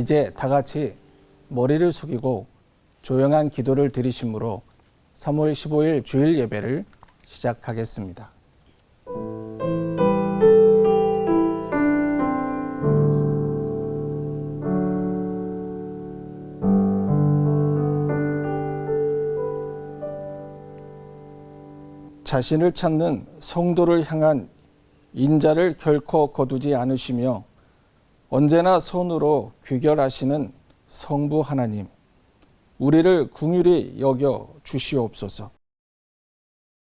이제 다 같이 머리를 숙이고 조용한 기도를 드리심으로 3월 15일 주일 예배를 시작하겠습니다. 자신을 찾는 성도를 향한 인자를 결코 거두지 않으시며 언제나 선으로 귀결하시는 성부 하나님, 우리를 긍휼히 여겨 주시옵소서.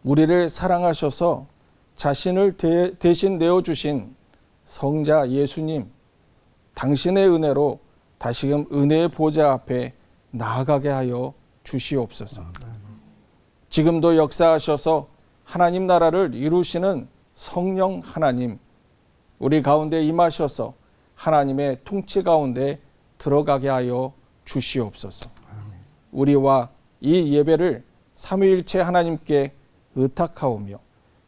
우리를 사랑하셔서 자신을 대신 내어주신 성자 예수님, 당신의 은혜로 다시금 은혜의 보좌 앞에 나아가게 하여 주시옵소서. 지금도 역사하셔서 하나님 나라를 이루시는 성령 하나님, 우리 가운데 임하셔서 하나님의 통치 가운데 들어가게 하여 주시옵소서. 우리와 이 예배를 삼위일체 하나님께 의탁하오며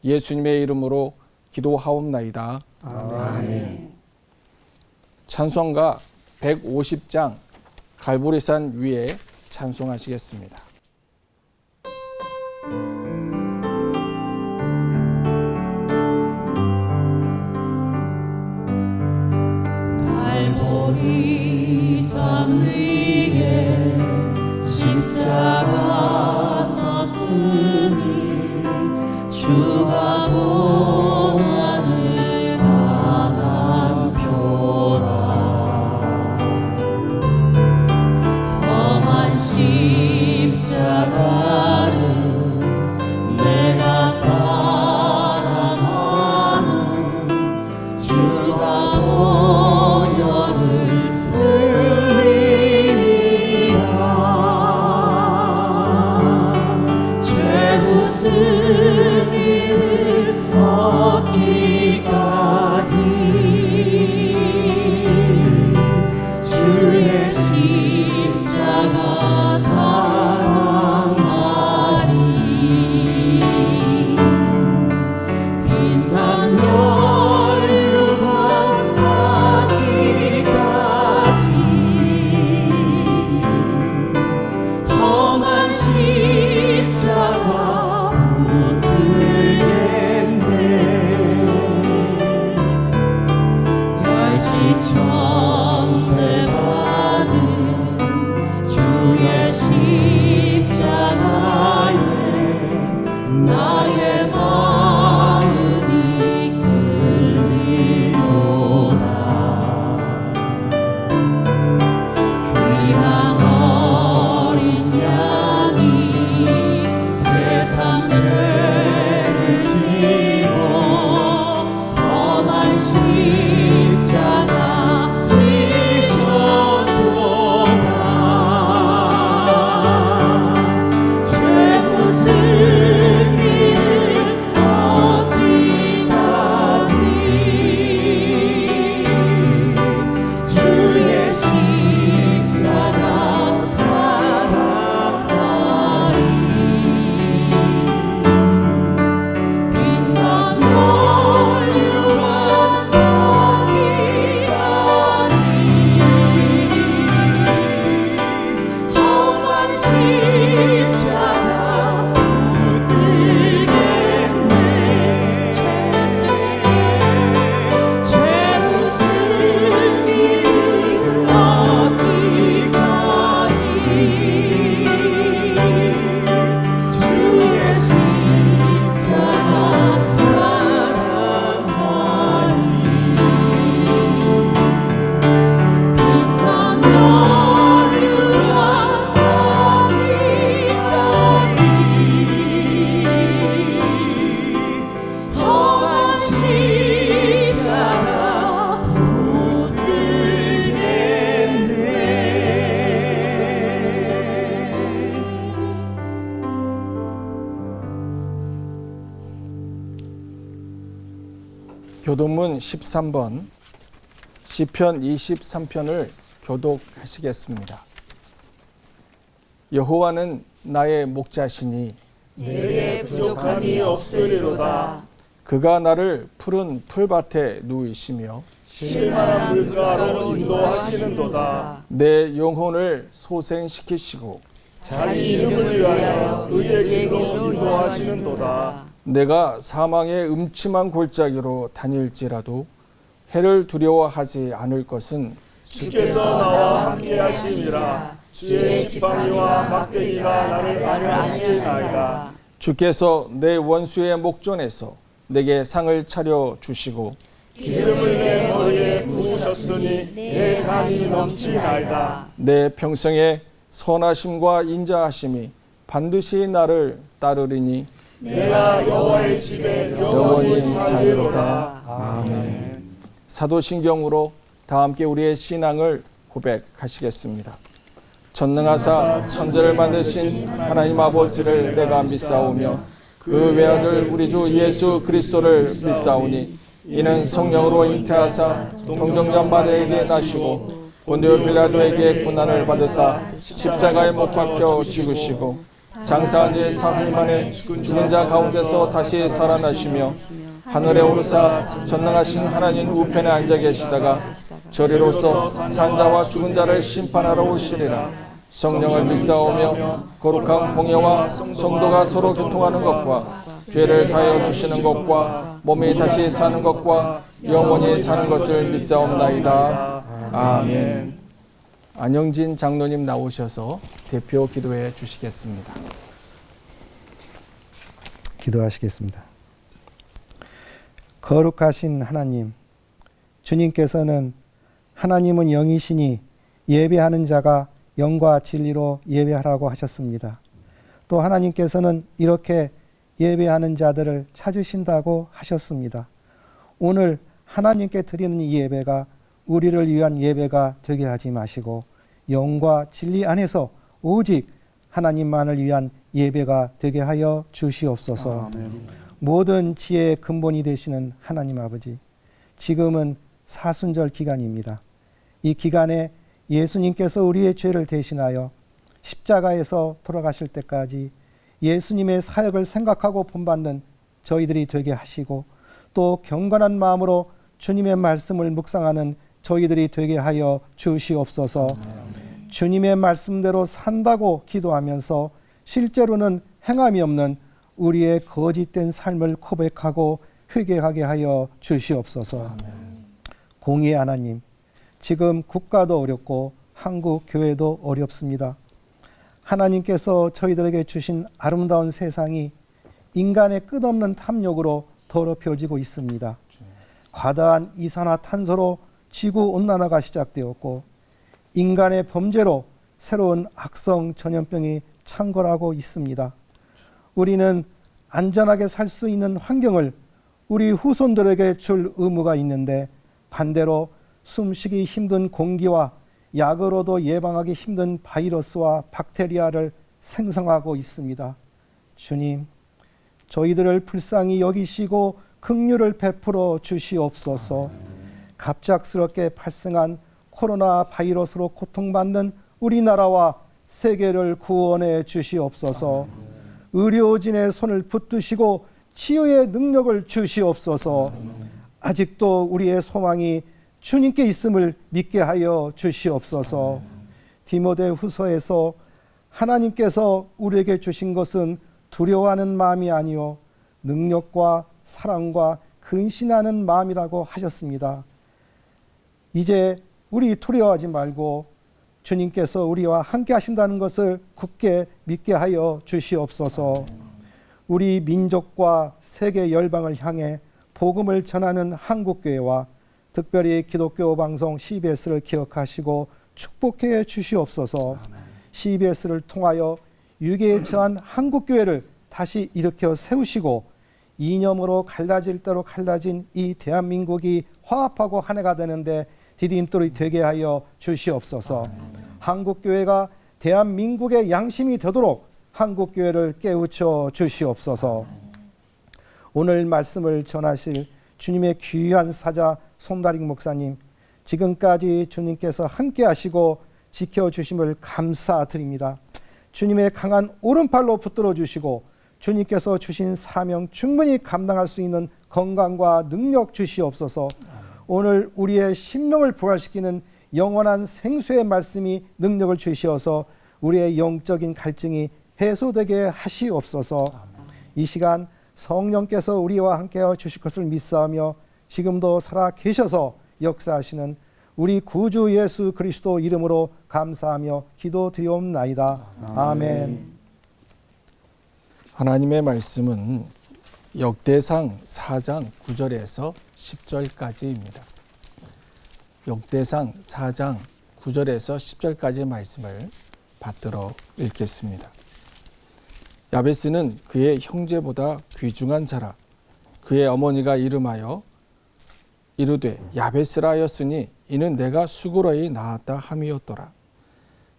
예수님의 이름으로 기도하옵나이다. 아멘. 찬송가 150장 갈보리산 위에 찬송하시겠습니다. 갈보리산 위에 십자가 섰으니 주가 고난을 당한 표라. 험한 십자가를 내가 사랑하는 주가 보혈을 승리를 얻기까지 주의 십자가 사랑하리. 빛난 혈육안 받기까지 험한 십자가 천대받은 주의 십자가에 나의 마음이 끌리도다. 귀한 어린 양이 세상 죄를 지고 험한 십자가 교도문 13번 시편 23편을 교독하시겠습니다. 여호와는 나의 목자시니 내게 부족함이 없으리로다. 그가 나를 푸른 풀밭에 누이시며 실만한 물가로 인도하시는도다. 내 영혼을 소생시키시고 자기 이름을 위하여 의의 길로 인도하시는도다. 내가 사망의 음침한 골짜기로 다닐지라도 해를 두려워하지 않을 것은 주께서 나와 함께 하심이라. 주의 지팡이와 막대기가 나를 안으시나이다. 주께서 내 원수의 목전에서 내게 상을 차려 주시고 기름을 내 머리에 부으셨으니 내 잔이 넘치나이다. 내 평생의 선하심과 인자하심이 반드시 나를 따르리니 내가 여호와의 집에 영원히 살리로다. 아멘. 사도신경으로 다 함께 우리의 신앙을 고백하시겠습니다. 전능하사 천지를 만드신 하나님 아버지를 내가 믿사오며 그 외아들 우리 주 예수 그리스도를 믿사오니 이는 성령으로 잉태하사 동정녀 마리아에게 나시고 본디오 빌라도에게 고난을 받으사 십자가에 못 박혀 죽으시고 장사한 지 3일 만에 죽은 자 가운데서 다시 살아나시며 하늘에 오르사 전능하신 하나님 우편에 앉아 계시다가 저리로서 산자와 죽은 자를 심판하러 오시리라. 성령을 믿사오며 거룩한 공예와 성도가 서로 교통하는 것과 죄를 사하여 주시는 것과 몸이 다시 사는 것과 영원히 사는 것을 믿사옵나이다. 아멘. 안영진 장로님 나오셔서 대표 기도해 주시겠습니다. 기도하시겠습니다. 거룩하신 하나님, 주님께서는 하나님은 영이시니 예배하는 자가 영과 진리로 예배하라고 하셨습니다. 또 하나님께서는 이렇게 예배하는 자들을 찾으신다고 하셨습니다. 오늘 하나님께 드리는 이 예배가 우리를 위한 예배가 되게 하지 마시고 영과 진리 안에서 오직 하나님만을 위한 예배가 되게 하여 주시옵소서. 모든 지혜의 근본이 되시는 하나님 아버지, 지금은 사순절 기간입니다. 이 기간에 예수님께서 우리의 죄를 대신하여 십자가에서 돌아가실 때까지 예수님의 사역을 생각하고 본받는 저희들이 되게 하시고 또 경건한 마음으로 주님의 말씀을 묵상하는 저희들이 되게 하여 주시옵소서. 주님의 말씀대로 산다고 기도하면서 실제로는 행함이 없는 우리의 거짓된 삶을 고백하고 회개하게 하여 주시옵소서. 공의의 하나님, 지금 국가도 어렵고 한국 교회도 어렵습니다. 하나님께서 저희들에게 주신 아름다운 세상이 인간의 끝없는 탐욕으로 더럽혀지고 있습니다. 과다한 이산화탄소로 지구온난화가 시작되었고 인간의 범죄로 새로운 악성 전염병이 창궐하고 있습니다. 우리는 안전하게 살 수 있는 환경을 우리 후손들에게 줄 의무가 있는데 반대로 숨쉬기 힘든 공기와 약으로도 예방하기 힘든 바이러스와 박테리아를 생성하고 있습니다. 주님, 저희들을 불쌍히 여기시고 긍휼을 베풀어 주시옵소서. 갑작스럽게 발생한 코로나 바이러스로 고통받는 우리나라와 세계를 구원해 주시옵소서. 의료진의 손을 붙드시고 치유의 능력을 주시옵소서. 아직도 우리의 소망이 주님께 있음을 믿게 하여 주시옵소서. 디모데후서에서 하나님께서 우리에게 주신 것은 두려워하는 마음이 아니요 능력과 사랑과 근신하는 마음이라고 하셨습니다. 이제 우리 두려워하지 말고 주님께서 우리와 함께 하신다는 것을 굳게 믿게 하여 주시옵소서. 우리 민족과 세계 열방을 향해 복음을 전하는 한국교회와 특별히 기독교 방송 CBS를 기억하시고 축복해 주시옵소서. CBS를 통하여 위기에 처한 한국교회를 다시 일으켜 세우시고 이념으로 갈라질 대로 갈라진 이 대한민국이 화합하고 한 해가 되는데 디딤돌이 되게 하여 주시옵소서. 한국교회가 대한민국의 양심이 되도록 한국교회를 깨우쳐 주시옵소서. 오늘 말씀을 전하실 주님의 귀한 사자 손다림 목사님, 지금까지 주님께서 함께 하시고 지켜주심을 감사드립니다. 주님의 강한 오른팔로 붙들어 주시고 주님께서 주신 사명 충분히 감당할 수 있는 건강과 능력 주시옵소서. 오늘 우리의 심령을 부활시키는 영원한 생수의 말씀이 능력을 주시어서 우리의 영적인 갈증이 해소되게 하시옵소서. 이 시간 성령께서 우리와 함께하여 주실 것을 믿사오며 지금도 살아 계셔서 역사하시는 우리 구주 예수 그리스도 이름으로 감사하며 기도드리옵나이다. 아멘. 하나님의 말씀은 역대상 4장 9절에서 10절까지입니다. 역대상 4장 9절에서 10절까지의 말씀을 받들어 읽겠습니다. 야베스는 그의 형제보다 귀중한 자라. 그의 어머니가 이름하여 이르되 야베스라 하였으니 이는 내가 수고로이 낳았다 함이었더라.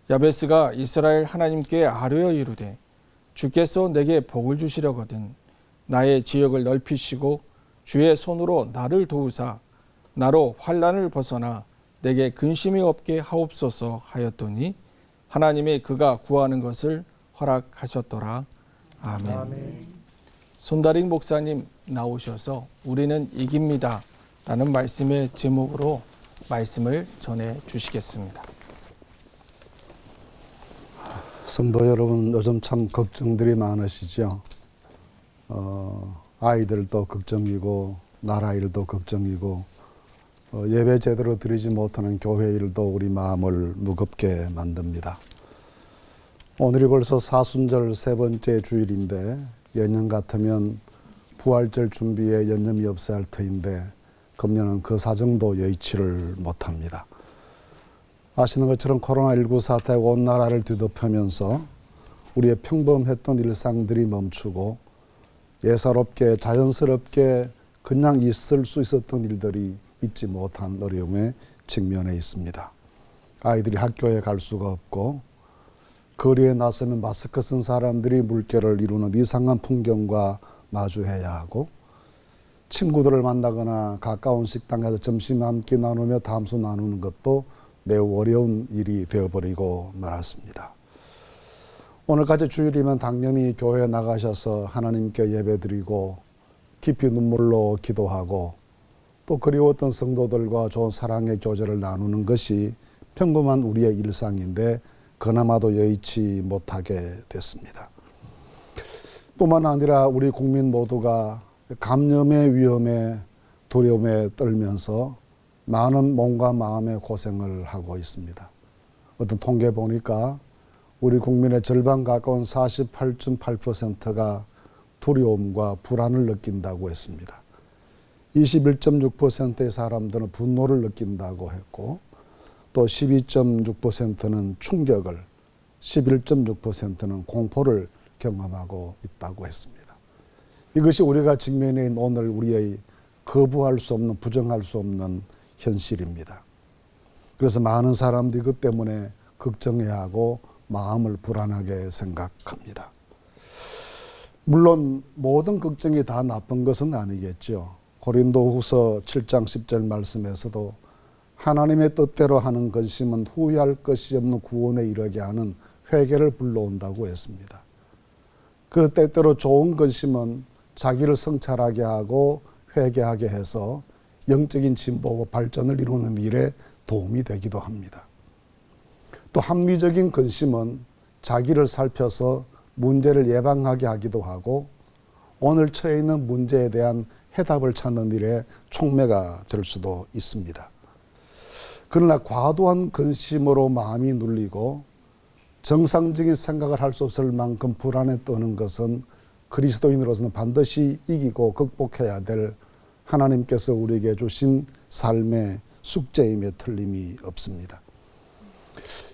야베스가 이스라엘 하나님께 아뢰어 이르되 주께서 내게 복을 주시려거든 나의 지역을 넓히시고 주의 손으로 나를 도우사 나로 환난을 벗어나 내게 근심이 없게 하옵소서 하였더니 하나님이 그가 구하는 것을 허락하셨더라. 아멘. 손다링 목사님 나오셔서 우리는 이깁니다 라는 말씀의 제목으로 말씀을 전해 주시겠습니다. 성도 여러분, 요즘 참 걱정들이 많으시죠. 아이들도 걱정이고 나라 일도 걱정이고 예배 제대로 드리지 못하는 교회 일도 우리 마음을 무겁게 만듭니다. 오늘이 벌써 사순절 세 번째 주일인데 연년 같으면 부활절 준비에 여념이 없어야 할 터인데 금년은 그 사정도 여의치를 못합니다. 아시는 것처럼 코로나19 사태가 온 나라를 뒤덮으면서 우리의 평범했던 일상들이 멈추고 예사롭게 자연스럽게 그냥 있을 수 있었던 일들이 있지 못한 어려움에 직면해 있습니다. 아이들이 학교에 갈 수가 없고 거리에 나서면 마스크 쓴 사람들이 물결을 이루는 이상한 풍경과 마주해야 하고 친구들을 만나거나 가까운 식당에서 점심 한 끼 나누며 담소 나누는 것도 매우 어려운 일이 되어버리고 말았습니다. 오늘까지 주일이면 당연히 교회에 나가셔서 하나님께 예배드리고 깊이 눈물로 기도하고 또 그리웠던 성도들과 좋은 사랑의 교제를 나누는 것이 평범한 우리의 일상인데 그나마도 여의치 못하게 됐습니다. 뿐만 아니라 우리 국민 모두가 감염의 위험에 두려움에 떨면서 많은 몸과 마음의 고생을 하고 있습니다. 어떤 통계 보니까 우리 국민의 절반 가까운 48.8%가 두려움과 불안을 느낀다고 했습니다. 21.6%의 사람들은 분노를 느낀다고 했고 또 12.6%는 충격을, 11.6%는 공포를 경험하고 있다고 했습니다. 이것이 우리가 직면해 있는 오늘 우리의 거부할 수 없는, 부정할 수 없는 현실입니다. 그래서 많은 사람들이 그 때문에 걱정해야 하고 마음을 불안하게 생각합니다. 물론 모든 걱정이 다 나쁜 것은 아니겠죠. 고린도후서 7장 10절 말씀에서도 하나님의 뜻대로 하는 근심은 후회할 것이 없는 구원에 이르게 하는 회개를 불러온다고 했습니다. 그 때때로 좋은 근심은 자기를 성찰하게 하고 회개하게 해서 영적인 진보와 발전을 이루는 일에 도움이 되기도 합니다. 또 합리적인 근심은 자기를 살펴서 문제를 예방하게 하기도 하고 오늘 처해 있는 문제에 대한 해답을 찾는 일에 촉매가 될 수도 있습니다. 그러나 과도한 근심으로 마음이 눌리고 정상적인 생각을 할 수 없을 만큼 불안에 떠는 것은 그리스도인으로서는 반드시 이기고 극복해야 될 하나님께서 우리에게 주신 삶의 숙제임에 틀림이 없습니다.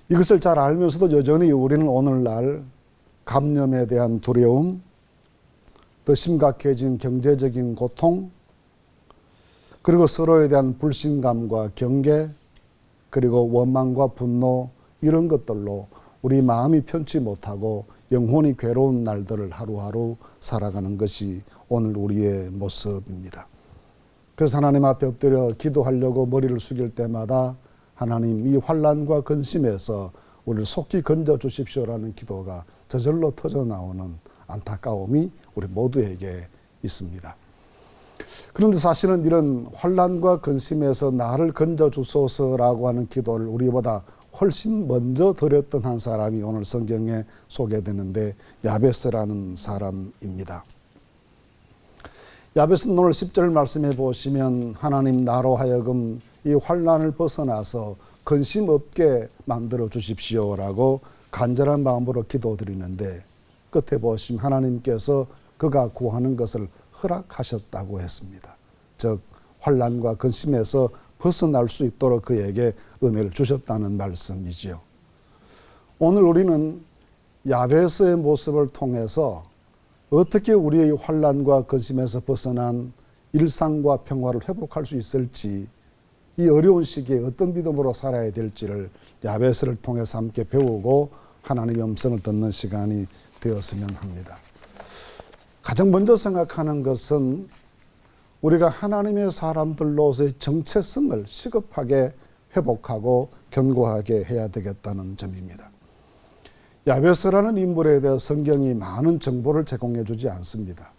이것을 잘 알면서도 여전히 우리는 오늘날 감염에 대한 두려움, 더 심각해진 경제적인 고통, 그리고 서로에 대한 불신감과 경계, 그리고 원망과 분노 이런 것들로 우리 마음이 편치 못하고 영혼이 괴로운 날들을 하루하루 살아가는 것이 오늘 우리의 모습입니다. 그래서 하나님 앞에 엎드려 기도하려고 머리를 숙일 때마다 하나님 이 환난과 근심에서 우리를 속히 건져 주십시오라는 기도가 저절로 터져 나오는 안타까움이 우리 모두에게 있습니다. 그런데 사실은 이런 환난과 근심에서 나를 건져주소서라고 하는 기도를 우리보다 훨씬 먼저 드렸던 한 사람이 오늘 성경에 소개되는데 야베스라는 사람입니다. 야베스는 오늘 10절 말씀해 보시면 하나님 나로 하여금 이 환난을 벗어나서 근심 없게 만들어 주십시오라고 간절한 마음으로 기도드리는데 끝에 보시면 하나님께서 그가 구하는 것을 허락하셨다고 했습니다. 즉 환난과 근심에서 벗어날 수 있도록 그에게 은혜를 주셨다는 말씀이지요. 오늘 우리는 야베스의 모습을 통해서 어떻게 우리의 환난과 근심에서 벗어난 일상과 평화를 회복할 수 있을지, 이 어려운 시기에 어떤 믿음으로 살아야 될지를 야베스를 통해서 함께 배우고 하나님의 음성을 듣는 시간이 되었으면 합니다. 가장 먼저 생각하는 것은 우리가 하나님의 사람들로서의 정체성을 시급하게 회복하고 견고하게 해야 되겠다는 점입니다. 야베스라는 인물에 대해 성경이 많은 정보를 제공해 주지 않습니다.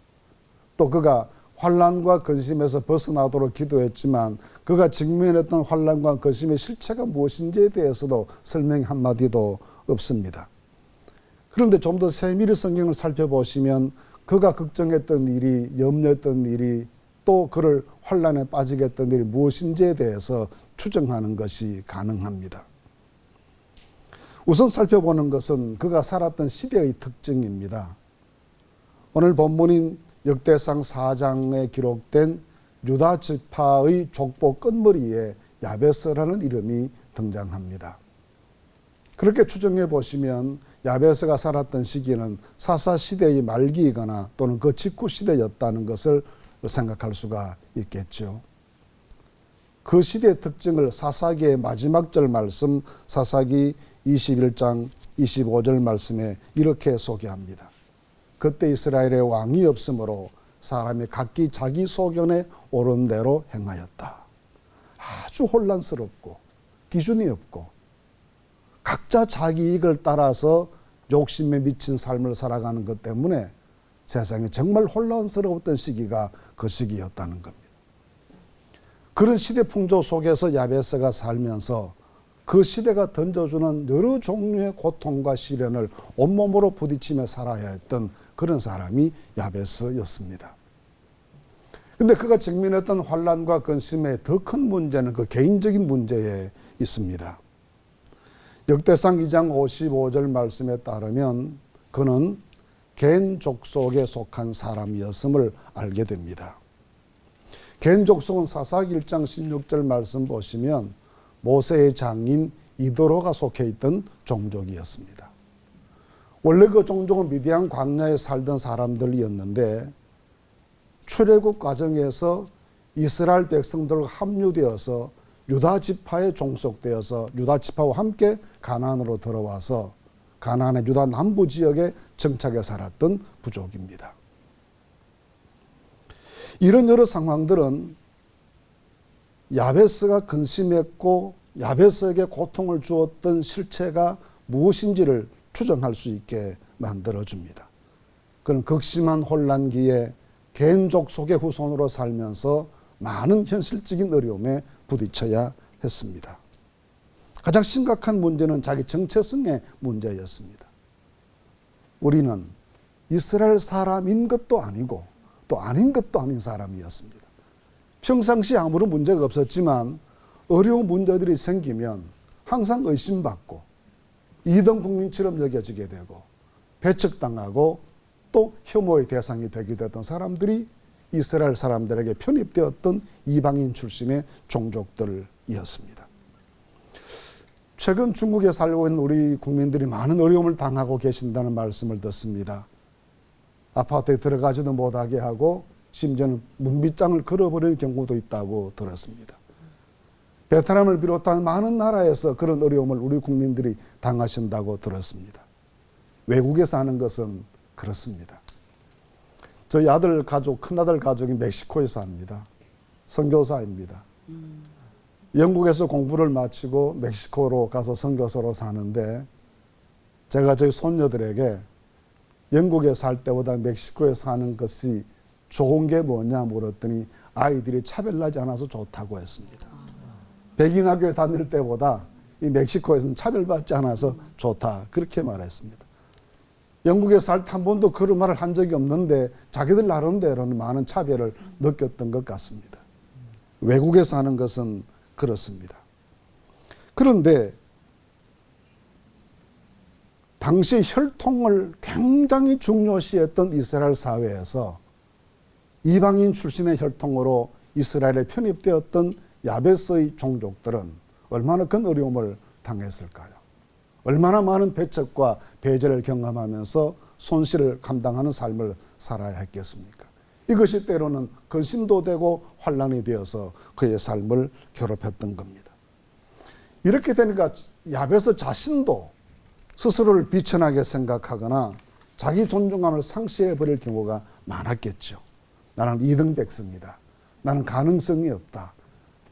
또 그가 환난과 근심에서 벗어나도록 기도했지만 그가 직면했던 환난과 근심의 실체가 무엇인지에 대해서도 설명 한마디도 없습니다. 그런데 좀 더 세밀히 성경을 살펴보시면 그가 걱정했던 일이, 염려했던 일이, 또 그를 환난에 빠지게 했던 일이 무엇인지에 대해서 추정하는 것이 가능합니다. 우선 살펴보는 것은 그가 살았던 시대의 특징입니다. 오늘 본문인 역대상 4장에 기록된 유다 지파의 족보 끝머리에 야베스라는 이름이 등장합니다. 그렇게 추정해 보시면 야베스가 살았던 시기는 사사 시대의 말기이거나 또는 그 직후 시대였다는 것을 생각할 수가 있겠죠. 그 시대의 특징을 사사기의 마지막 절 말씀, 사사기 21장 25절 말씀에 이렇게 소개합니다. 그때 이스라엘에 왕이 없으므로 사람이 각기 자기 소견에 옳은 대로 행하였다. 아주 혼란스럽고 기준이 없고 각자 자기 이익을 따라서 욕심에 미친 삶을 살아가는 것 때문에 세상에 정말 혼란스러웠던 시기가 그 시기였다는 겁니다. 그런 시대 풍조 속에서 야베스가 살면서 그 시대가 던져주는 여러 종류의 고통과 시련을 온몸으로 부딪히며 살아야 했던 그런 사람이 야베스였습니다. 그런데 그가 직면했던 환난과 근심의 더 큰 문제는 그 개인적인 문제에 있습니다. 역대상 2장 55절 말씀에 따르면 그는 겐 족속에 속한 사람이었음을 알게 됩니다. 겐 족속은 사사기 1장 16절 말씀 보시면 모세의 장인 이도로가 속해 있던 종족이었습니다. 원래 그 종족은 미디안 광야에 살던 사람들이었는데 출애굽 과정에서 이스라엘 백성들과 합류되어서 유다 지파에 종속되어서 유다 지파와 함께 가나안으로 들어와서 가나안의 유다 남부 지역에 정착해 살았던 부족입니다. 이런 여러 상황들은 야베스가 근심했고 야베스에게 고통을 주었던 실체가 무엇인지를 추정할 수 있게 만들어줍니다. 그는 극심한 혼란기에 겐족 속의 후손으로 살면서 많은 현실적인 어려움에 부딪혀야 했습니다. 가장 심각한 문제는 자기 정체성의 문제였습니다. 우리는 이스라엘 사람인 것도 아니고 또 아닌 것도 아닌 사람이었습니다. 평상시 아무런 문제가 없었지만 어려운 문제들이 생기면 항상 의심받고 이등 국민처럼 여겨지게 되고 배척당하고 또 혐오의 대상이 되기도 했던 사람들이 이스라엘 사람들에게 편입되었던 이방인 출신의 종족들이었습니다. 최근 중국에 살고 있는 우리 국민들이 많은 어려움을 당하고 계신다는 말씀을 듣습니다. 아파트에 들어가지도 못하게 하고 심지어는 문빗장을 걸어버리는 경우도 있다고 들었습니다. 베트남을 비롯한 많은 나라에서 그런 어려움을 우리 국민들이 당하신다고 들었습니다. 외국에 사는 것은 그렇습니다. 저희 아들 가족, 큰아들 가족이 멕시코에 삽니다. 선교사입니다. 영국에서 공부를 마치고 멕시코로 가서 선교사로 사는데 제가 저희 손녀들에게 영국에 살 때보다 멕시코에 사는 것이 좋은 게 뭐냐 물었더니 아이들이 차별나지 않아서 좋다고 했습니다. 백인학교에 다닐 때보다 이 멕시코에서는 차별받지 않아서 좋다, 그렇게 말했습니다. 영국에 살 때 한 번도 그런 말을 한 적이 없는데 자기들 나름대로는 많은 차별을 느꼈던 것 같습니다. 외국에 사는 것은 그렇습니다. 그런데 당시 혈통을 굉장히 중요시했던 이스라엘 사회에서 이방인 출신의 혈통으로 이스라엘에 편입되었던 야베스의 종족들은 얼마나 큰 어려움을 당했을까요? 얼마나 많은 배척과 배제를 경험하면서 손실을 감당하는 삶을 살아야 했겠습니까? 이것이 때로는 근심도 되고 환난이 되어서 그의 삶을 괴롭혔던 겁니다. 이렇게 되니까 야베스 자신도 스스로를 비천하게 생각하거나 자기 존중감을 상실해버릴 경우가 많았겠죠. 나는 2등 백성이다. 나는 가능성이 없다.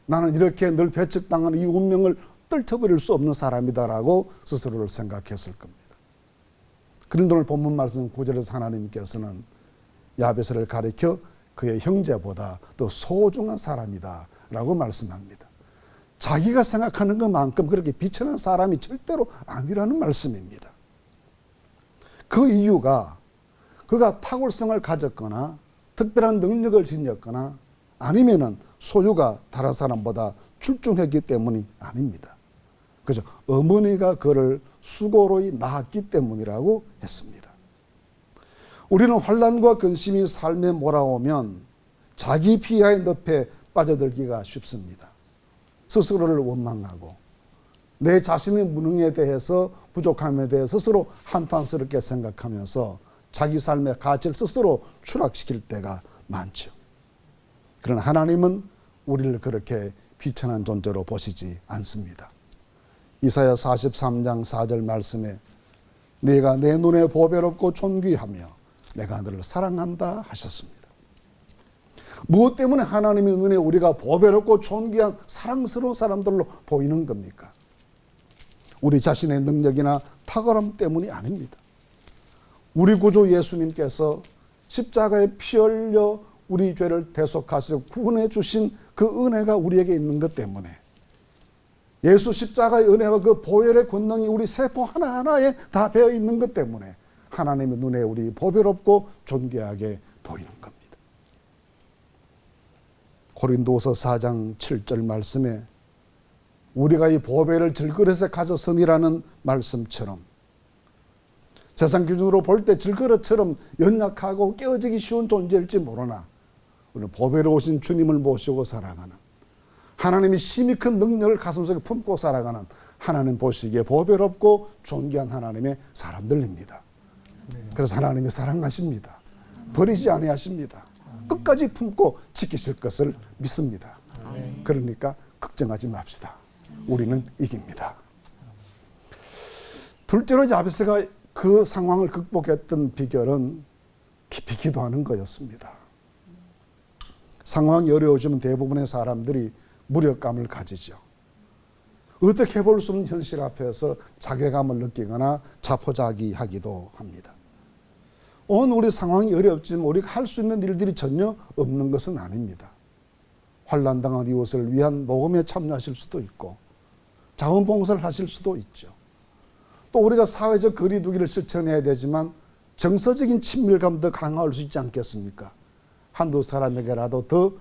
나는 이렇게 늘 배척당하는 이 운명을 떨쳐버릴 수 없는 사람이다라고 스스로를 생각했을 겁니다. 그런데 오늘 본문 말씀 9절에서 하나님께서는 야베스를 가리켜 그의 형제보다 더 소중한 사람이다 라고 말씀합니다. 자기가 생각하는 것만큼 그렇게 비천한 사람이 절대로 아니라는 말씀입니다. 그 이유가 그가 탁월성을 가졌거나 특별한 능력을 지녔거나 아니면은 소유가 다른 사람보다 출중했기 때문이 아닙니다. 그죠? 어머니가 그를 수고로이 낳았기 때문이라고 했습니다. 우리는 환난과 근심이 삶에 몰아오면 자기 피하의 늪에 빠져들기가 쉽습니다. 스스로를 원망하고 내 자신의 무능에 대해서 부족함에 대해 스스로 한탄스럽게 생각하면서 자기 삶의 가치를 스스로 추락시킬 때가 많죠. 그러나 하나님은 우리를 그렇게 비천한 존재로 보시지 않습니다. 이사야 43장 4절 말씀에 네가 내 눈에 보배롭고 존귀하며 내가 너를 사랑한다 하셨습니다. 무엇 때문에 하나님의 눈에 우리가 보배롭고 존귀한 사랑스러운 사람들로 보이는 겁니까? 우리 자신의 능력이나 탁월함 때문이 아닙니다. 우리 구주 예수님께서 십자가에 피 흘려 우리 죄를 대속하시고 구원해 주신 그 은혜가 우리에게 있는 것 때문에 예수 십자가의 은혜와 그 보혈의 권능이 우리 세포 하나하나에 다 배어 있는 것 때문에 하나님의 눈에 우리 보배롭고 존귀하게 보이는 겁니다. 고린도서 4장 7절 말씀에 우리가 이 보배를 질그릇에 가졌으니라는 말씀처럼 세상 기준으로 볼 때 질그릇처럼 연약하고 깨어지기 쉬운 존재일지 모르나 우리는 보배로우신 주님을 모시고 살아가는 하나님이 심히 큰 능력을 가슴속에 품고 살아가는 하나님 보시기에 보배롭고 존귀한 하나님의 사람들입니다. 그래서 하나님이 사랑하십니다. 버리지 아니하십니다. 끝까지 품고 지키실 것을 믿습니다. 그러니까 걱정하지 맙시다. 우리는 이깁니다. 둘째로 야베스가 그 상황을 극복했던 비결은 깊이 기도하는 거였습니다. 상황이 어려워지면 대부분의 사람들이 무력감을 가지죠. 어떻게 해볼 수 없는 현실 앞에서 자괴감을 느끼거나 자포자기하기도 합니다. 오늘 우리 상황이 어렵지만 우리가 할 수 있는 일들이 전혀 없는 것은 아닙니다. 환난당한 이웃을 위한 모금에 참여하실 수도 있고 자원봉사를 하실 수도 있죠. 또 우리가 사회적 거리두기를 실천해야 되지만 정서적인 친밀감도 강화할 수 있지 않겠습니까? 한두 사람에게라도 더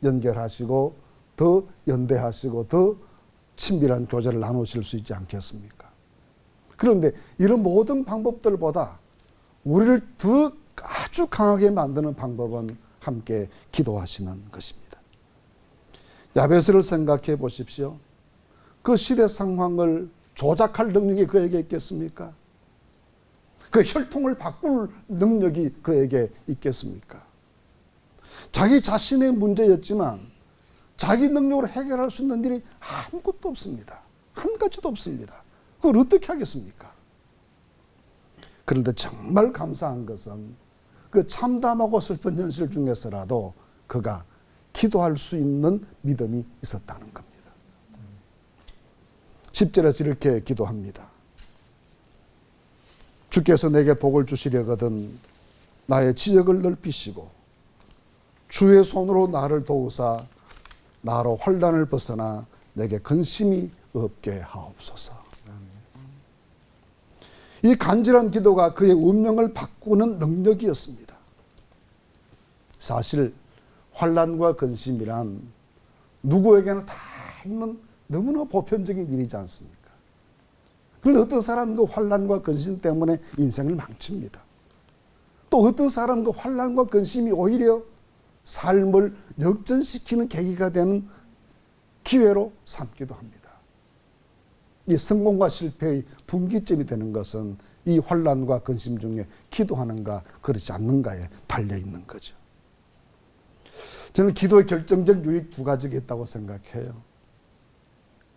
연결하시고 더 연대하시고 더 친밀한 교제를 나누실 수 있지 않겠습니까? 그런데 이런 모든 방법들보다 우리를 더 아주 강하게 만드는 방법은 함께 기도하시는 것입니다. 야베스를 생각해 보십시오. 그 시대 상황을 조작할 능력이 그에게 있겠습니까? 그 혈통을 바꿀 능력이 그에게 있겠습니까? 자기 자신의 문제였지만 자기 능력으로 해결할 수 있는 일이 아무것도 없습니다. 한 가지도 없습니다. 그걸 어떻게 하겠습니까? 그런데 정말 감사한 것은 그 참담하고 슬픈 현실 중에서라도 그가 기도할 수 있는 믿음이 있었다는 겁니다. 10절에서 이렇게 기도합니다. 주께서 내게 복을 주시려거든 나의 지역을 넓히시고 주의 손으로 나를 도우사 나로 환난을 벗어나 내게 근심이 없게 하옵소서. 이 간절한 기도가 그의 운명을 바꾸는 능력이었습니다. 사실 환난과 근심이란 누구에게나 다 있는 너무나 보편적인 일이지 않습니까? 그런데 어떤 사람은 그 환난과 근심 때문에 인생을 망칩니다. 또 어떤 사람은 그 환난과 근심이 오히려 삶을 역전시키는 계기가 되는 기회로 삼기도 합니다. 이 성공과 실패의 분기점이 되는 것은 이 환난과 근심 중에 기도하는가 그렇지 않는가에 달려 있는 거죠. 저는 기도의 결정적 유익 두 가지가 있다고 생각해요.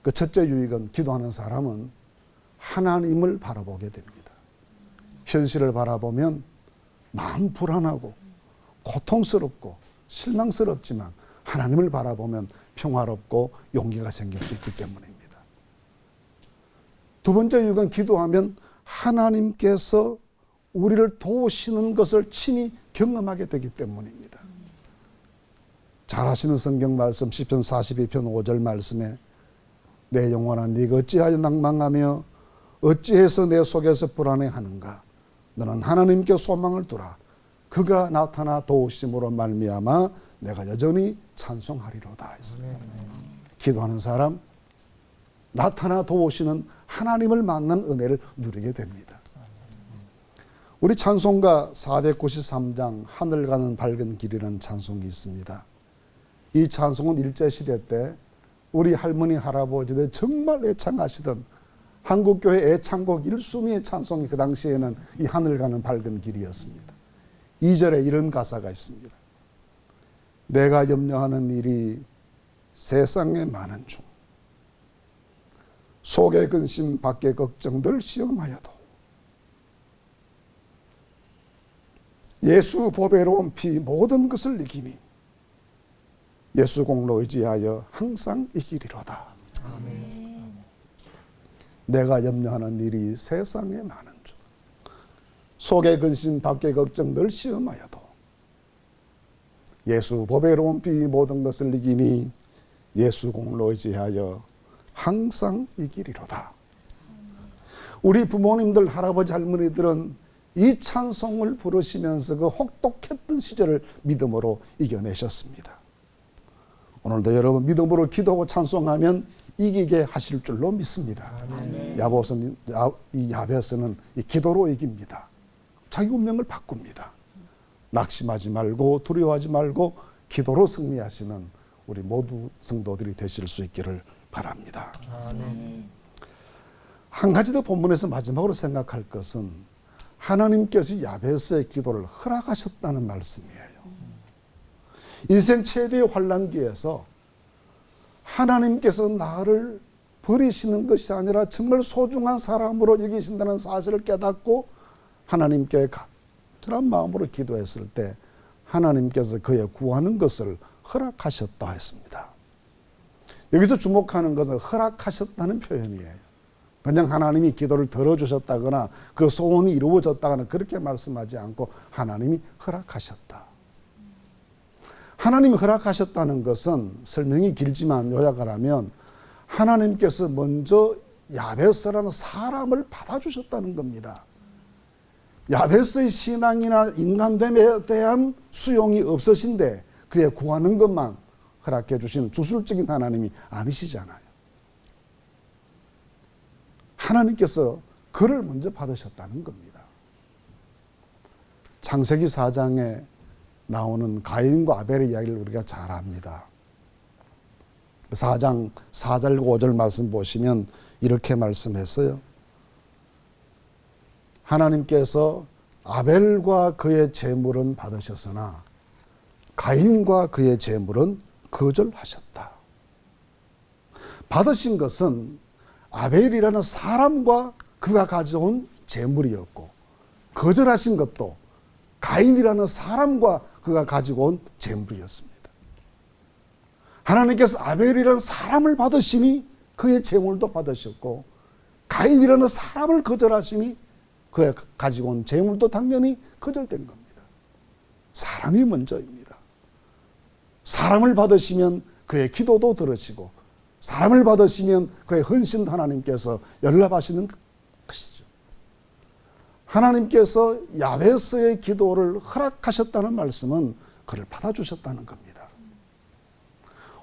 그 첫째 유익은 기도하는 사람은 하나님을 바라보게 됩니다. 현실을 바라보면 마음 불안하고 고통스럽고 실망스럽지만 하나님을 바라보면 평화롭고 용기가 생길 수 있기 때문입니다. 두 번째 유익은 기도하면 하나님께서 우리를 도우시는 것을 친히 경험하게 되기 때문입니다. 잘 아시는 성경 말씀 시편 42편 5절 말씀에 내 영혼아 네가 어찌하여 낭망하며 어찌해서 내 속에서 불안해하는가. 너는 하나님께 소망을 두라. 그가 나타나 도우심으로 말미암아 내가 여전히 찬송하리로다 했습니다. 기도하는 사람 나타나 도우시는 하나님을 만난 은혜를 누리게 됩니다. 우리 찬송가 493장 하늘 가는 밝은 길이라는 찬송이 있습니다. 이 찬송은 일제시대 때 우리 할머니 할아버지들 정말 애창하시던 한국교회 애창곡 1순위의 찬송이 그 당시에는 이 하늘 가는 밝은 길이었습니다. 2절에 이런 가사가 있습니다. 내가 염려하는 일이 세상에 많은 중 속에 근심 밖에 걱정들 시험하여도 예수 보배로운 피 모든 것을 이기니 예수 공로 의지하여 항상 이기리로다. 아멘. 내가 염려하는 일이 세상에 많은 중 속에 근심 밖에 걱정들 시험하여도 예수 보배로운 피 모든 것을 이기니 예수 공로 의지하여 항상 이기리로다. 우리 부모님들 할아버지 할머니들은 이 찬송을 부르시면서 그 혹독했던 시절을 믿음으로 이겨내셨습니다. 오늘도 여러분 믿음으로 기도하고 찬송하면 이기게 하실 줄로 믿습니다. 야베스는 이 기도로 이깁니다. 자기 운명을 바꿉니다. 낙심하지 말고 두려워하지 말고 기도로 승리하시는 우리 모두 성도들이 되실 수 있기를 바랍니다. 한 가지 더 본문에서 마지막으로 생각할 것은 하나님께서 야베스의 기도를 허락하셨다는 말씀이에요. 인생 최대의 환난기에서 하나님께서 나를 버리시는 것이 아니라 정말 소중한 사람으로 여기신다는 사실을 깨닫고 하나님께 간절한 마음으로 기도했을 때 하나님께서 그의 구하는 것을 허락하셨다 했습니다. 여기서 주목하는 것은 허락하셨다는 표현이에요. 그냥 하나님이 기도를 들어주셨다거나 그 소원이 이루어졌다거나 그렇게 말씀하지 않고 하나님이 허락하셨다. 하나님이 허락하셨다는 것은 설명이 길지만 요약을 하면 하나님께서 먼저 야베스라는 사람을 받아주셨다는 겁니다. 야베스의 신앙이나 인간됨에 대한 수용이 없으신데 그의 구하는 것만 허락해 주시는 주술적인 하나님이 아니시잖아요. 하나님께서 그를 먼저 받으셨다는 겁니다. 창세기 4장에 나오는 가인과 아벨의 이야기를 우리가 잘 압니다. 4장 4절 5절 말씀 보시면 이렇게 말씀했어요. 하나님께서 아벨과 그의 제물은 받으셨으나 가인과 그의 제물은 거절하셨다. 받으신 것은 아벨이라는 사람과 그가 가져온 제물이었고 거절하신 것도 가인이라는 사람과 그가 가지고 온 제물이었습니다. 하나님께서 아벨이라는 사람을 받으시니 그의 제물도 받으셨고 가인이라는 사람을 거절하시니 그가 가지고 온 제물도 당연히 거절된 겁니다. 사람이 먼저입니다. 사람을 받으시면 그의 기도도 들으시고 사람을 받으시면 그의 헌신 하나님께서 연락하시는 것이죠. 하나님께서 야베스의 기도를 허락하셨다는 말씀은 그를 받아주셨다는 겁니다.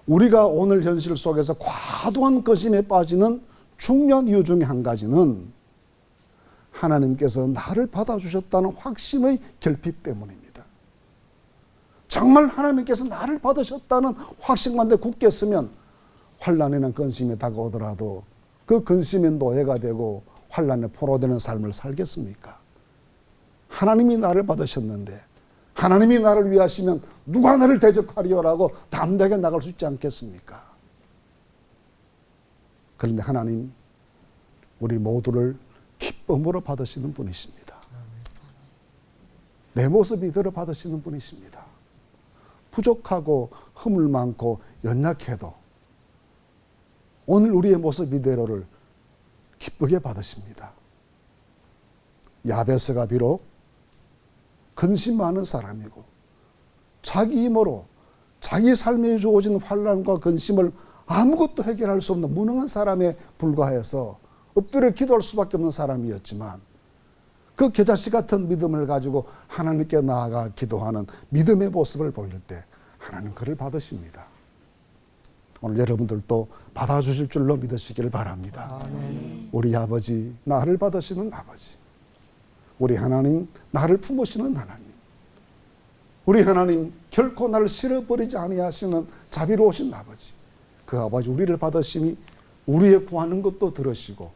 우리가 오늘 현실 속에서 과도한 근심에 빠지는 중요한 이유 중에 한 가지는 하나님께서 나를 받아주셨다는 확신의 결핍 때문입니다. 정말 하나님께서 나를 받으셨다는 확신만데 굳게 쓰면 환난이나 근심이 다가오더라도 그 근심의 노예가 되고 환난에 포로되는 삶을 살겠습니까? 하나님이 나를 받으셨는데 하나님이 나를 위하시면 누가 나를 대적하리요라고 담대하게 나갈 수 있지 않겠습니까? 그런데 하나님 우리 모두를 기쁨으로 받으시는 분이십니다. 내 모습 이대로 받으시는 분이십니다. 부족하고 허물 많고 연약해도 오늘 우리의 모습 이대로를 기쁘게 받으십니다. 야베스가 비록 근심 많은 사람이고 자기 힘으로 자기 삶에 주어진 환난과 근심을 아무것도 해결할 수 없는 무능한 사람에 불과해서 엎드려 기도할 수밖에 없는 사람이었지만 그 겨자씨 같은 믿음을 가지고 하나님께 나아가 기도하는 믿음의 모습을 보일 때 하나님 그를 받으십니다. 오늘 여러분들도 받아주실 줄로 믿으시기를 바랍니다. 아멘. 우리 아버지, 나를 받으시는 아버지, 우리 하나님, 나를 품으시는 하나님, 우리 하나님 결코 나를 실어버리지 아니하시는 자비로우신 아버지, 그 아버지 우리를 받으심이 우리의 구하는 것도 들으시고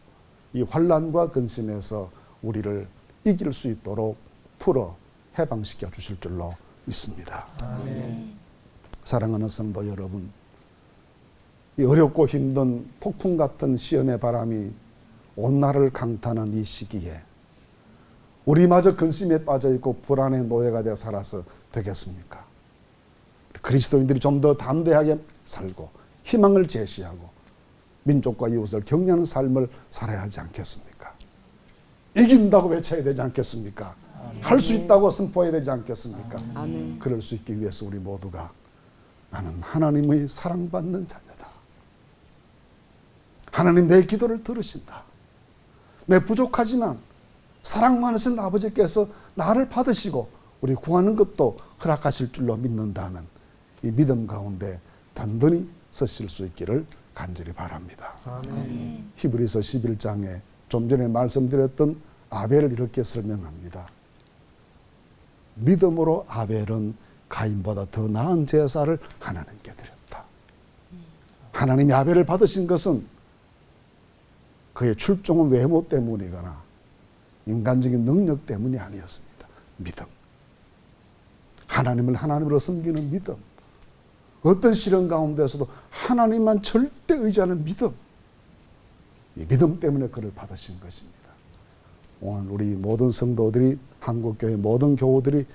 이 환난과 근심에서 우리를 이길 수 있도록 풀어 해방시켜 주실 줄로 믿습니다. 아멘. 사랑하는 성도 여러분, 이 어렵고 힘든 폭풍 같은 시험의 바람이 온 나라를 강타하는 이 시기에 우리마저 근심에 빠져있고 불안의 노예가 되어 살아서 되겠습니까? 그리스도인들이 좀 더 담대하게 살고 희망을 제시하고 민족과 이웃을 격려하는 삶을 살아야 하지 않겠습니까? 이긴다고 외쳐야 되지 않겠습니까? 할 수 있다고 선포해야 되지 않겠습니까? 아멘. 그럴 수 있기 위해서 우리 모두가 나는 하나님의 사랑받는 자녀다. 하나님 내 기도를 들으신다. 내 부족하지만 사랑 많으신 아버지께서 나를 받으시고 우리 구하는 것도 허락하실 줄로 믿는다는 이 믿음 가운데 단단히 서실 수 있기를 간절히 바랍니다. 아멘. 히브리서 11장에 좀 전에 말씀드렸던 아벨을 이렇게 설명합니다. 믿음으로 아벨은 가인보다 더 나은 제사를 하나님께 드렸다. 하나님이 아벨을 받으신 것은 그의 출중한 외모 때문이거나 인간적인 능력 때문이 아니었습니다. 믿음. 하나님을 하나님으로 섬기는 믿음. 어떤 시련 가운데서도 하나님만 절대 의지하는 믿음. 이 믿음 때문에 그를 받으신 것입니다. 오늘 우리 모든 성도들이 한국교회 모든 교우들이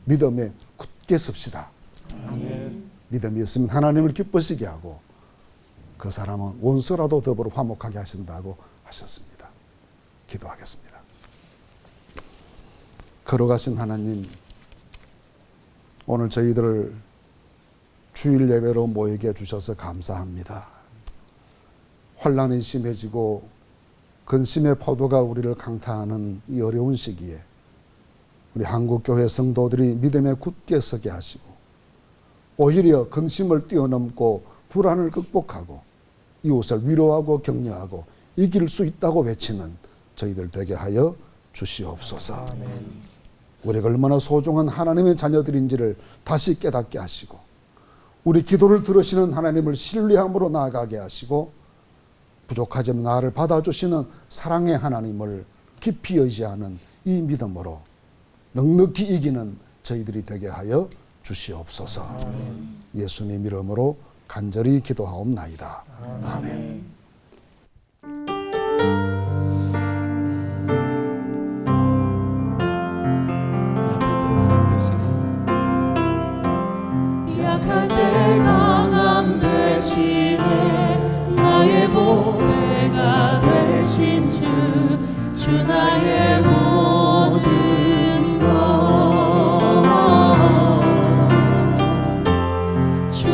믿음에 굳게 섭시다. 아멘. 믿음이 있으면 하나님을 기쁘시게 하고 그 사람은 원수라도 더불어 화목하게 하신다고 하셨습니다. 기도하겠습니다. 걸어가신 하나님, 오늘 저희들을 주일 예배로 모이게 해주셔서 감사합니다. 환난이 심해지고 근심의 포도가 우리를 강타하는 이 어려운 시기에 우리 한국교회 성도들이 믿음에 굳게 서게 하시고 오히려 근심을 뛰어넘고 불안을 극복하고 이웃을 위로하고 격려하고 이길 수 있다고 외치는 저희들 되게 하여 주시옵소서. 아멘. 우리가 얼마나 소중한 하나님의 자녀들인지를 다시 깨닫게 하시고 우리 기도를 들으시는 하나님을 신뢰함으로 나아가게 하시고 부족하지만 나를 받아주시는 사랑의 하나님을 깊이 의지하는 이 믿음으로 넉넉히 이기는 저희들이 되게 하여 주시옵소서. 예수님 이름으로 간절히 기도하옵나이다. 아멘. 약할 때 강함 대신에 나의 보배가 되신 주 나의 모든 것 주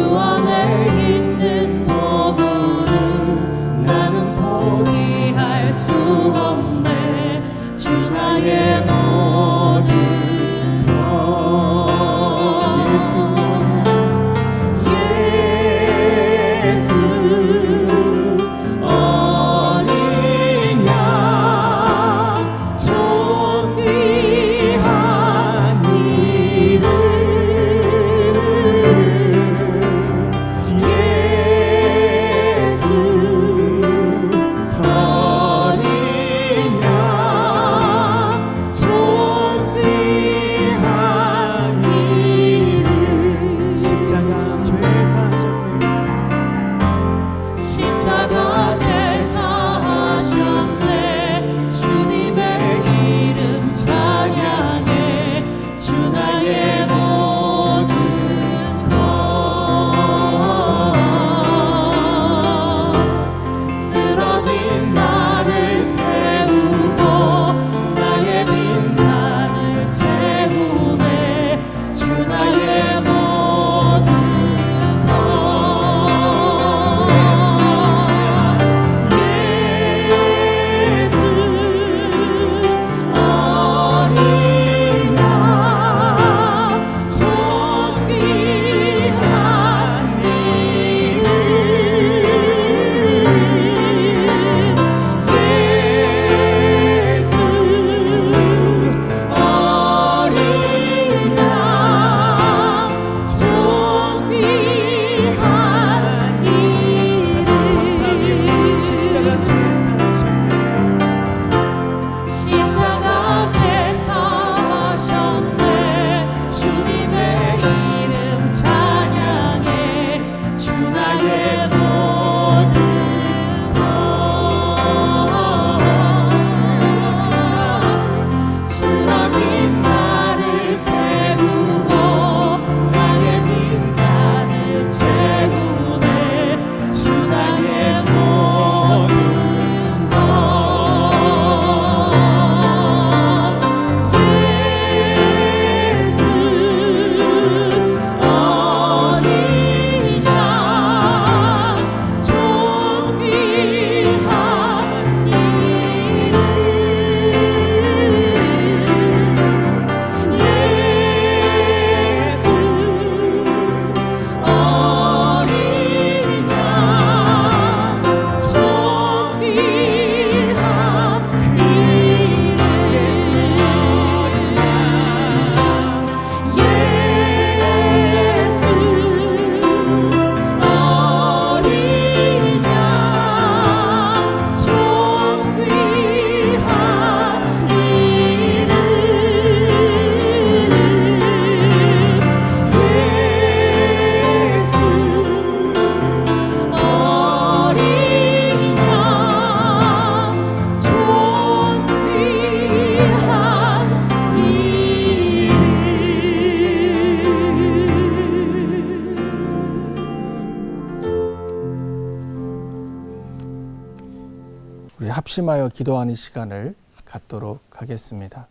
합심하여 기도하는 시간을 갖도록 하겠습니다.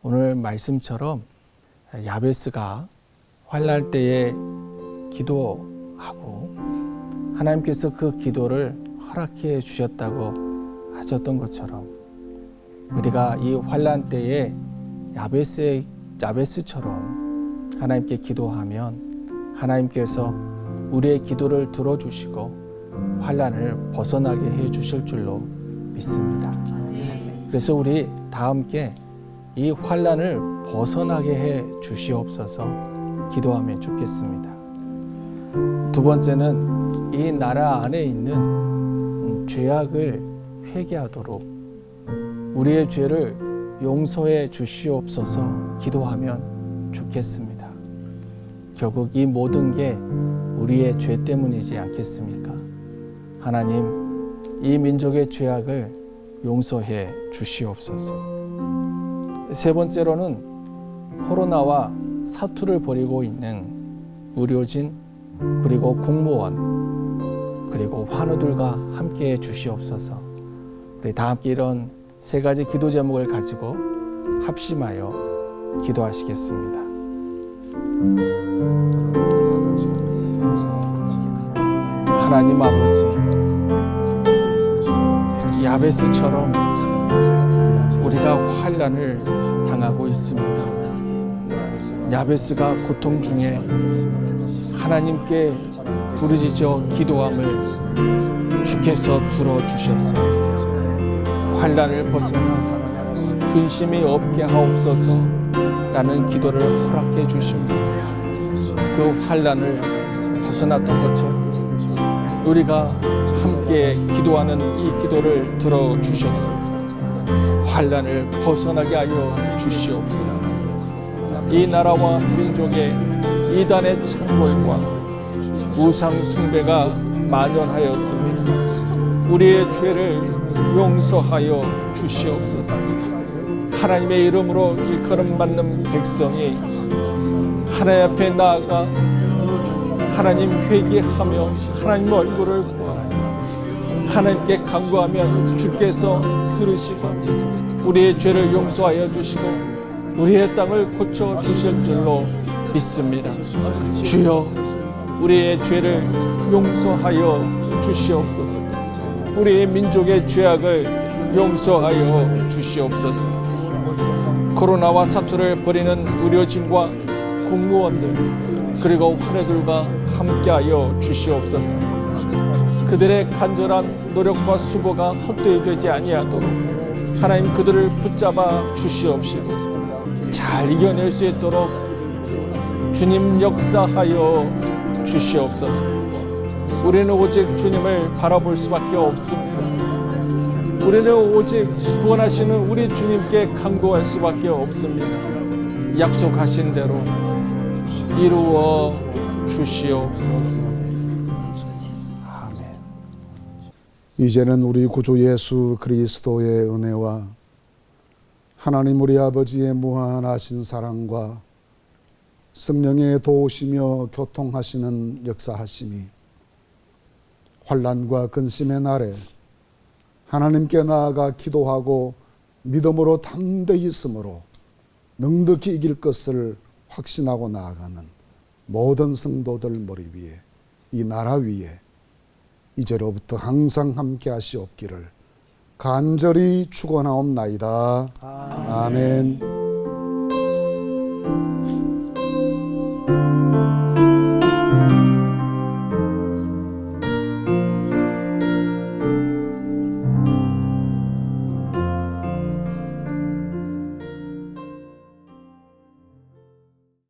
오늘 말씀처럼 야베스가 환난 때에 기도하고 하나님께서 그 기도를 허락해 주셨다고 하셨던 것처럼 우리가 이 환난 때에 야베스처럼 하나님께 기도하면 하나님께서 우리의 기도를 들어주시고 환난을 벗어나게 해 주실 줄로 믿습니다. 그래서 우리 다 함께 이 환난을 벗어나게 해 주시옵소서 기도하면 좋겠습니다. 두 번째는 이 나라 안에 있는 죄악을 회개하도록 우리의 죄를 용서해 주시옵소서 기도하면 좋겠습니다. 결국 이 모든 게 우리의 죄 때문이지 않겠습니까? 하나님, 이 민족의 죄악을 용서해 주시옵소서. 세 번째로는 코로나와 사투를 벌이고 있는 의료진 그리고 공무원 그리고 환우들과 함께 해 주시옵소서. 우리 다 함께 이런 세 가지 기도 제목을 가지고 합심하여 기도하시겠습니다. 하나님 아버지, 야베스처럼 우리가 환난을 당하고 있습니다. 야베스가 고통 중에 하나님께 부르짖어 기도함을 주께서 들어주셔서 환난을 벗어나 근심이 없게 하옵소서 라는 기도를 허락해 주십니다. 그 환난을 벗어났던 것처럼 우리가 함께 기도하는 이 기도를 들어주셔서 환난을 벗어나게 하여 주시옵소서. 이 나라와 민족의 이단의 창궐과 우상 숭배가 만연하였습니다. 우리의 죄를 용서하여 주시옵소서. 하나님의 이름으로 일컬음 받는 백성이 하나님 앞에 나아가 하나님 회개하며 하나님 얼굴을 구하여 하나님께 간구하면 주께서 들으시고 우리의 죄를 용서하여 주시고 우리의 땅을 고쳐 주실 줄로 믿습니다. 주여, 우리의 죄를 용서하여 주시옵소서. 우리의 민족의 죄악을 용서하여 주시옵소서. 코로나와 사투를 벌이는 의료진과 공무원들 그리고 환우들과 함께하여 주시옵소서. 그들의 간절한 노력과 수고가 헛되이 되지 아니하도록 하나님 그들을 붙잡아 주시옵시고 잘 이겨낼 수 있도록 주님 역사하여 주시옵소서. 우리는 오직 주님을 바라볼 수밖에 없습니다. 우리는 오직 구원하시는 우리 주님께 간구할 수밖에 없습니다. 약속하신 대로 이루어 주시옵소서. 아멘. 이제는 우리 구주 예수 그리스도의 은혜와 하나님 우리 아버지의 무한하신 사랑과 성령의 도우시며 교통하시는 역사하심이 환난과 근심의 날에 하나님께 나아가 기도하고 믿음으로 담대히 있으므로 능력히 이길 것을 확신하고 나아가는 모든 성도들 머리 위에 이 나라 위에 이제로부터 항상 함께 하시옵기를 간절히 축원하옵나이다. 아멘.